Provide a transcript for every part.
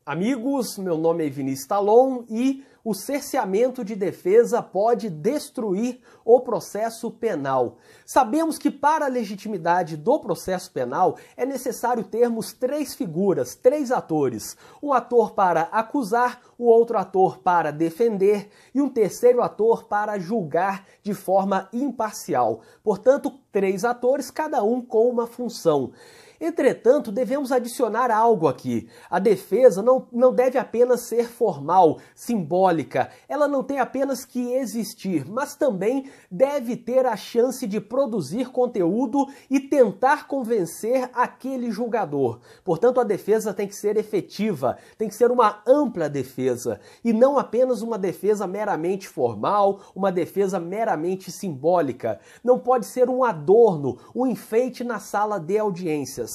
Amigos, meu nome é Vinícius Talon e o cerceamento de defesa pode destruir o processo penal. Sabemos que para a legitimidade do processo penal é necessário termos três figuras, três atores. Um ator para acusar, um outro ator para defender e um terceiro ator para julgar de forma imparcial. Portanto, três atores, cada um com uma função. Entretanto, devemos adicionar algo aqui. A defesa não deve apenas ser formal, simbólica. Ela não tem apenas que existir, mas também deve ter a chance de produzir conteúdo e tentar convencer aquele julgador. Portanto, a defesa tem que ser efetiva, tem que ser uma ampla defesa e não apenas uma defesa meramente formal, uma defesa meramente simbólica. Não pode ser um adorno, um enfeite na sala de audiências.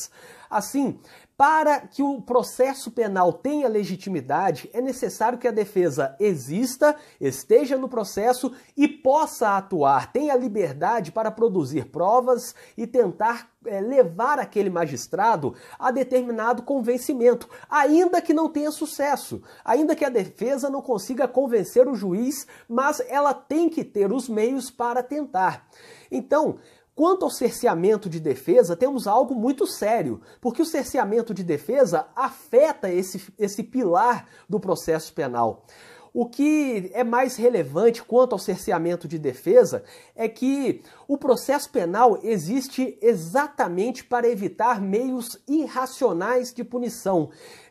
Assim, para que o processo penal tenha legitimidade, é necessário que a defesa exista, esteja no processo e possa atuar, tenha liberdade para produzir provas e tentar levar aquele magistrado a determinado convencimento, ainda que não tenha sucesso, ainda que a defesa não consiga convencer o juiz, mas ela tem que ter os meios para tentar. Então, quanto ao cerceamento de defesa, temos algo muito sério, porque o cerceamento de defesa afeta esse pilar do processo penal. O que é mais relevante quanto ao cerceamento de defesa é que o processo penal existe exatamente para evitar meios irracionais de punição.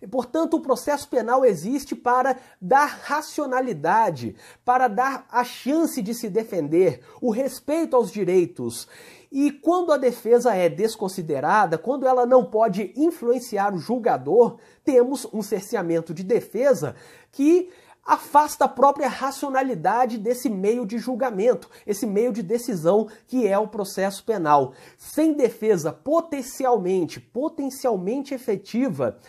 Portanto, o processo penal existe para dar racionalidade, para dar a chance de se defender, o respeito aos direitos. E quando a defesa é desconsiderada, quando ela não pode influenciar o julgador, temos um cerceamento de defesa que afasta a própria racionalidade desse meio de julgamento, esse meio de decisão que é o processo penal. Sem defesa potencialmente efetiva,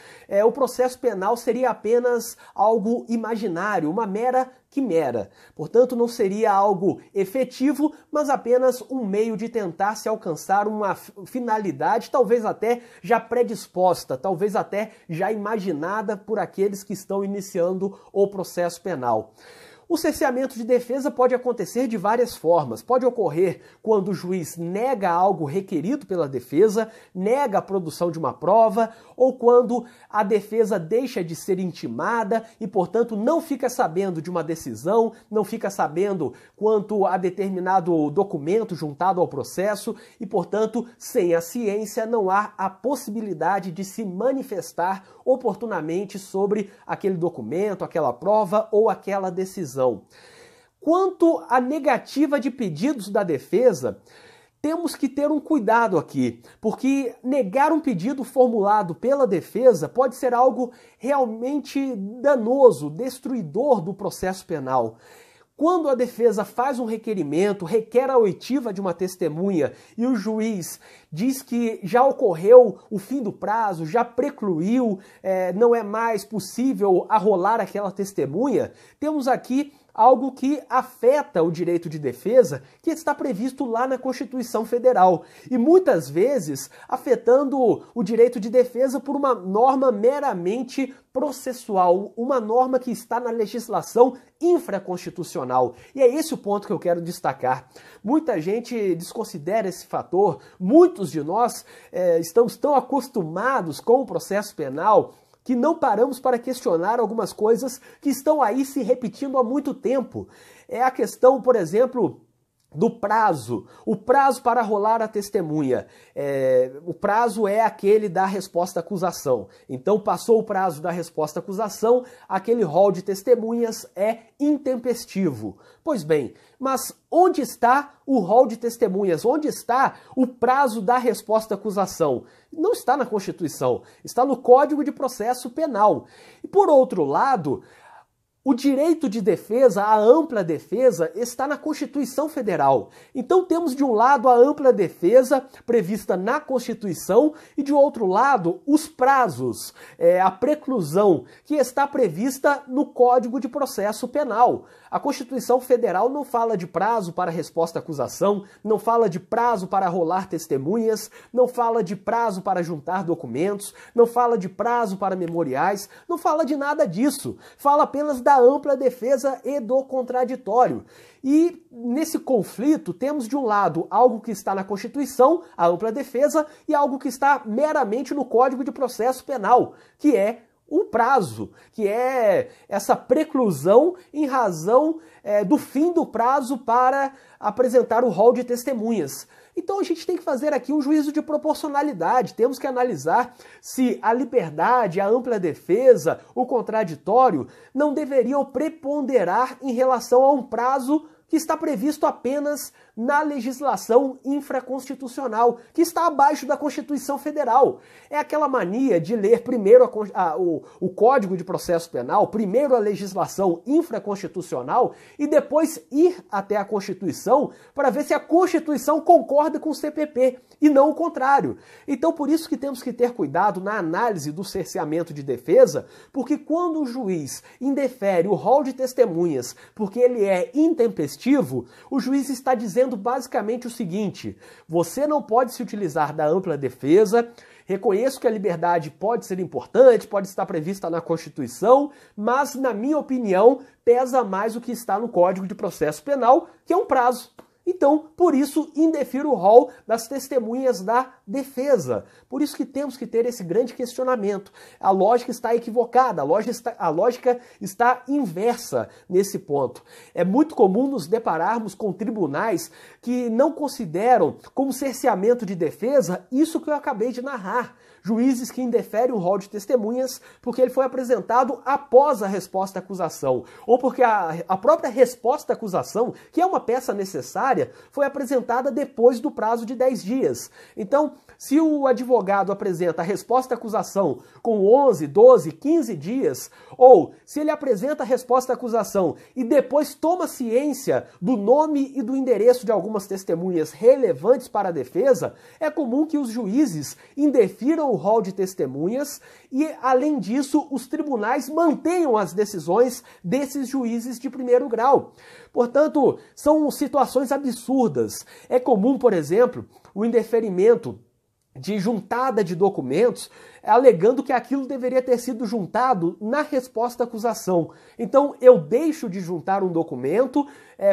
o processo penal seria apenas algo imaginário, uma mera quimera. Portanto, não seria algo efetivo, mas apenas um meio de tentar se alcançar uma finalidade, talvez até já predisposta, talvez até já imaginada por aqueles que estão iniciando o processo penal. O cerceamento de defesa pode acontecer de várias formas. Pode ocorrer quando o juiz nega algo requerido pela defesa, nega a produção de uma prova, ou quando a defesa deixa de ser intimada e, portanto, não fica sabendo de uma decisão, não fica sabendo quanto a determinado documento juntado ao processo e, portanto, sem a ciência não há a possibilidade de se manifestar oportunamente sobre aquele documento, aquela prova ou aquela decisão. Quanto à negativa de pedidos da defesa, temos que ter um cuidado aqui, porque negar um pedido formulado pela defesa pode ser algo realmente danoso, destruidor do processo penal. Quando a defesa faz um requerimento, requer a oitiva de uma testemunha e o juiz diz que já ocorreu o fim do prazo, já precluiu, não é mais possível arrolar aquela testemunha, temos aqui algo que afeta o direito de defesa que está previsto lá na Constituição Federal e muitas vezes afetando o direito de defesa por uma norma meramente processual, uma norma que está na legislação infraconstitucional. E é esse o ponto que eu quero destacar. Muita gente desconsidera esse fator, muitos de nós estamos tão acostumados com o processo penal que não paramos para questionar algumas coisas que estão aí se repetindo há muito tempo. É a questão, por exemplo, do prazo, o prazo para rolar a testemunha. O prazo é aquele da resposta à acusação. Então, passou o prazo da resposta à acusação, aquele rol de testemunhas é intempestivo. Pois bem, mas onde está o rol de testemunhas? Onde está o prazo da resposta à acusação? Não está na Constituição, está no Código de Processo Penal. E por outro lado, O direito de defesa, a ampla defesa, está na Constituição Federal. Então temos de um lado a ampla defesa prevista na Constituição e de outro lado os prazos, a preclusão que está prevista no Código de Processo Penal. A Constituição Federal não fala de prazo para resposta à acusação, não fala de prazo para rolar testemunhas, não fala de prazo para juntar documentos, não fala de prazo para memoriais, não fala de nada disso. Fala apenas da ampla defesa e do contraditório. E nesse conflito temos de um lado algo que está na Constituição, a ampla defesa, e algo que está meramente no Código de Processo Penal, que é o prazo, que é essa preclusão em razão do fim do prazo para apresentar o rol de testemunhas. Então a gente tem que fazer aqui um juízo de proporcionalidade, temos que analisar se a liberdade, a ampla defesa, o contraditório não deveriam preponderar em relação a um prazo que está previsto apenas na legislação infraconstitucional, que está abaixo da Constituição Federal. É aquela mania de ler primeiro o Código de Processo Penal, primeiro a legislação infraconstitucional e depois ir até a Constituição para ver se a Constituição concorda com o CPP e não o contrário. Então por isso que temos que ter cuidado na análise do cerceamento de defesa, porque quando o juiz indefere o rol de testemunhas porque ele é intempestivo, o juiz está dizendo basicamente o seguinte: você não pode se utilizar da ampla defesa, reconheço que a liberdade pode ser importante, pode estar prevista na Constituição, mas, na minha opinião, pesa mais o que está no Código de Processo Penal, que é um prazo. Então, por isso, indefiro o rol das testemunhas da defesa. Por isso que temos que ter esse grande questionamento. A lógica está equivocada, a lógica está inversa nesse ponto. É muito comum nos depararmos com tribunais que não consideram como cerceamento de defesa isso que eu acabei de narrar. Juízes que indeferem o rol de testemunhas porque ele foi apresentado após a resposta à acusação, ou porque a própria resposta à acusação, que é uma peça necessária, foi apresentada depois do prazo de 10 dias. Então, se o advogado apresenta a resposta à acusação com 11, 12, 15 dias, ou se ele apresenta a resposta à acusação e depois toma ciência do nome e do endereço de algumas testemunhas relevantes para a defesa, é comum que os juízes indefiram o rol de testemunhas e, além disso, os tribunais mantenham as decisões desses juízes de primeiro grau. Portanto, são situações absurdas. É comum, por exemplo, o indeferimento de juntada de documentos, alegando que aquilo deveria ter sido juntado na resposta à acusação. Então, eu deixo de juntar um documento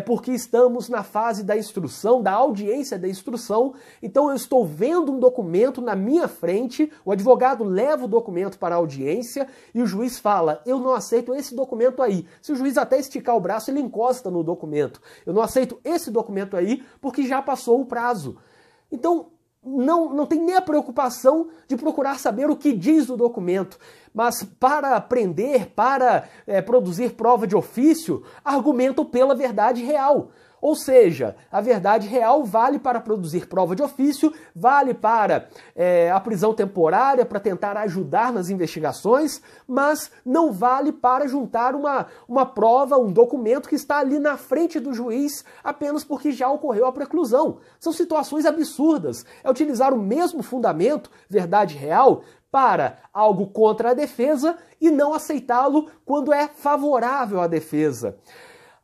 porque estamos na fase da instrução, da audiência da instrução. Então, eu estou vendo um documento na minha frente, o advogado leva o documento para a audiência e o juiz fala: eu não aceito esse documento aí. Se o juiz até esticar o braço, ele encosta no documento. Eu não aceito esse documento aí porque já passou o prazo. Então, não tem nem a preocupação de procurar saber o que diz o documento, mas para prender, para produzir prova de ofício, argumentam pela verdade real. Ou seja, a verdade real vale para produzir prova de ofício, vale para a prisão temporária, para tentar ajudar nas investigações, mas não vale para juntar uma prova, um documento que está ali na frente do juiz apenas porque já ocorreu a preclusão. São situações absurdas. É utilizar o mesmo fundamento, verdade real, para algo contra a defesa e não aceitá-lo quando é favorável à defesa.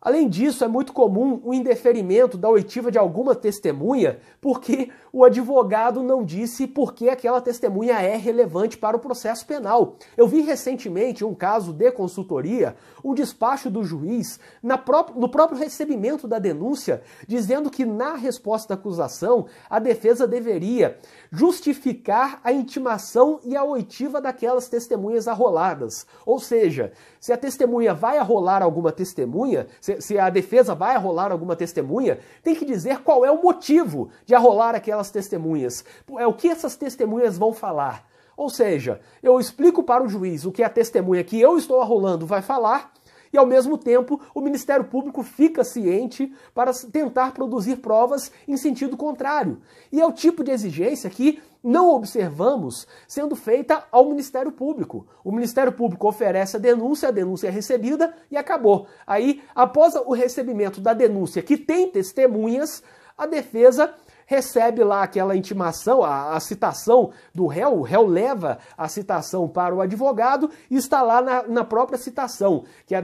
Além disso, é muito comum o indeferimento da oitiva de alguma testemunha porque o advogado não disse por que aquela testemunha é relevante para o processo penal. Eu vi recentemente um caso de consultoria, um despacho do juiz no próprio recebimento da denúncia, dizendo que na resposta à acusação a defesa deveria justificar a intimação e a oitiva daquelas testemunhas arroladas. Ou seja, se a testemunha vai arrolar alguma testemunha, se a defesa vai arrolar alguma testemunha, tem que dizer qual é o motivo de arrolar aquelas testemunhas. É o que essas testemunhas vão falar. Ou seja, eu explico para o juiz o que a testemunha que eu estou arrolando vai falar e, ao mesmo tempo, o Ministério Público fica ciente para tentar produzir provas em sentido contrário. E é o tipo de exigência que não observamos sendo feita ao Ministério Público. O Ministério Público oferece a denúncia é recebida e acabou. Aí, após o recebimento da denúncia que tem testemunhas, a defesa recebe lá aquela intimação, a citação do réu, o réu leva a citação para o advogado e está lá na própria citação, que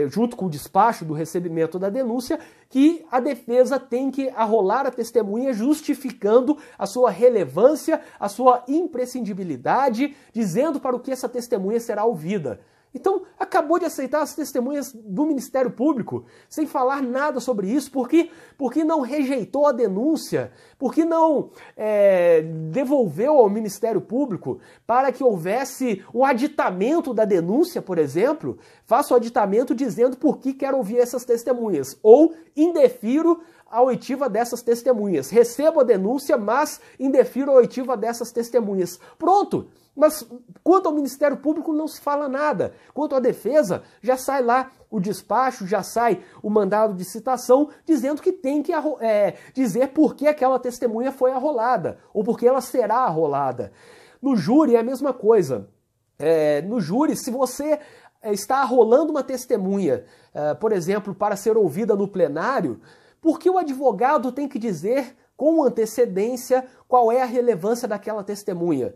junto com o despacho do recebimento da denúncia, que a defesa tem que arrolar a testemunha justificando a sua relevância, a sua imprescindibilidade, dizendo para o que essa testemunha será ouvida. Então, acabou de aceitar as testemunhas do Ministério Público, sem falar nada sobre isso, porque não rejeitou a denúncia, porque não devolveu ao Ministério Público para que houvesse um aditamento da denúncia, por exemplo, faça o aditamento dizendo por que quer ouvir essas testemunhas, ou indefiro a oitiva dessas testemunhas. Recebo a denúncia, mas indefiro a oitiva dessas testemunhas. Pronto! Mas quanto ao Ministério Público não se fala nada. Quanto à defesa, já sai lá o despacho, já sai o mandado de citação dizendo que tem que dizer por que aquela testemunha foi arrolada, ou por que ela será arrolada. No júri é a mesma coisa. No júri, se você está arrolando uma testemunha, por exemplo, para ser ouvida no plenário, por que o advogado tem que dizer com antecedência qual é a relevância daquela testemunha?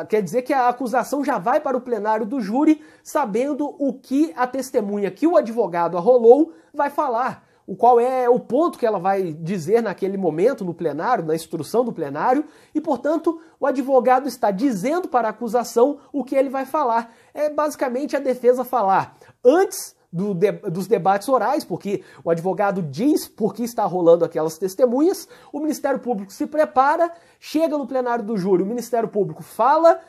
Quer dizer que a acusação já vai para o plenário do júri sabendo o que a testemunha que o advogado arrolou vai falar, qual é o ponto que ela vai dizer naquele momento no plenário, na instrução do plenário, e, portanto, o advogado está dizendo para a acusação o que ele vai falar. É basicamente a defesa falar antes dos debates orais, porque o advogado diz por que está rolando aquelas testemunhas, o Ministério Público se prepara, chega no plenário do júri, o Ministério Público fala,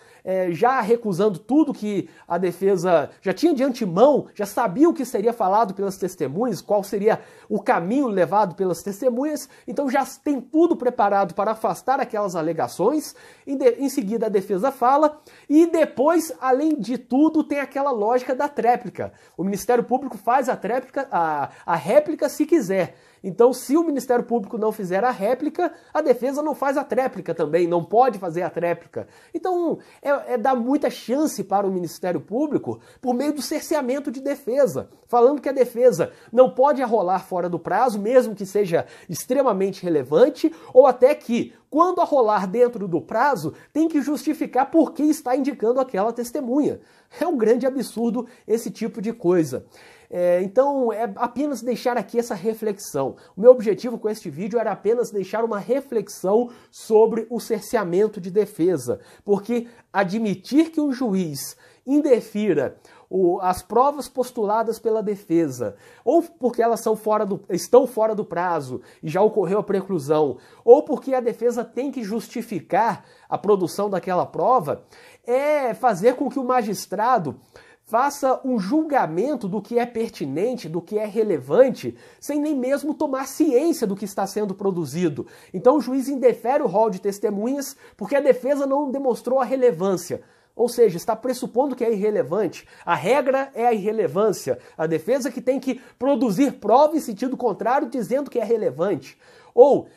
já recusando tudo que a defesa já tinha de antemão, já sabia o que seria falado pelas testemunhas, qual seria o caminho levado pelas testemunhas, então já tem tudo preparado para afastar aquelas alegações, em seguida a defesa fala, e depois, além de tudo, tem aquela lógica da tréplica. O Ministério Público faz a réplica se quiser. Então, se o Ministério Público não fizer a réplica, a defesa não faz a tréplica também, não pode fazer a tréplica. Então, dá muita chance para o Ministério Público por meio do cerceamento de defesa, falando que a defesa não pode arrolar fora do prazo, mesmo que seja extremamente relevante, ou até que, quando arrolar dentro do prazo, tem que justificar por que está indicando aquela testemunha. É um grande absurdo esse tipo de coisa. Então, é apenas deixar aqui essa reflexão. O meu objetivo com este vídeo era apenas deixar uma reflexão sobre o cerceamento de defesa, porque admitir que um juiz indefira as provas postuladas pela defesa, ou porque elas estão fora do prazo e já ocorreu a preclusão, ou porque a defesa tem que justificar a produção daquela prova, é fazer com que o magistrado faça um julgamento do que é pertinente, do que é relevante, sem nem mesmo tomar ciência do que está sendo produzido. Então o juiz indefere o rol de testemunhas porque a defesa não demonstrou a relevância. Ou seja, está pressupondo que é irrelevante. A regra é a irrelevância. A defesa que tem que produzir prova em sentido contrário dizendo que é relevante. Ou,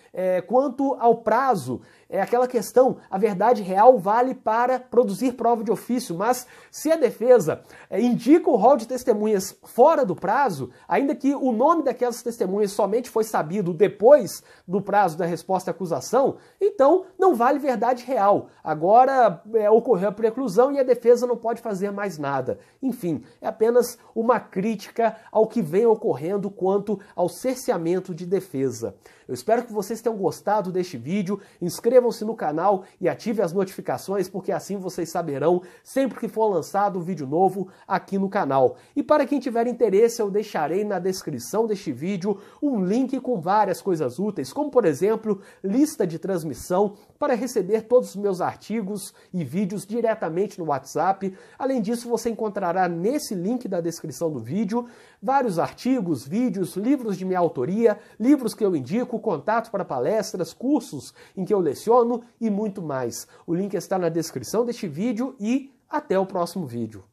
quanto ao prazo, aquela questão, a verdade real vale para produzir prova de ofício, mas se a defesa indica o rol de testemunhas fora do prazo, ainda que o nome daquelas testemunhas somente foi sabido depois do prazo da resposta à acusação, então não vale verdade real. Agora ocorreu a preclusão e a defesa não pode fazer mais nada. Enfim, é apenas uma crítica ao que vem ocorrendo quanto ao cerceamento de defesa. Eu espero que vocês tenham gostado deste vídeo, inscrevam-se no canal e ativem as notificações, porque assim vocês saberão sempre que for lançado um vídeo novo aqui no canal. E para quem tiver interesse, eu deixarei na descrição deste vídeo um link com várias coisas úteis, como por exemplo, lista de transmissão para receber todos os meus artigos e vídeos diretamente no WhatsApp. Além disso, você encontrará nesse link da descrição do vídeo vários artigos, vídeos, livros de minha autoria, livros que eu indico, contatos para palestras, cursos em que eu leciono e muito mais. O link está na descrição deste vídeo e até o próximo vídeo.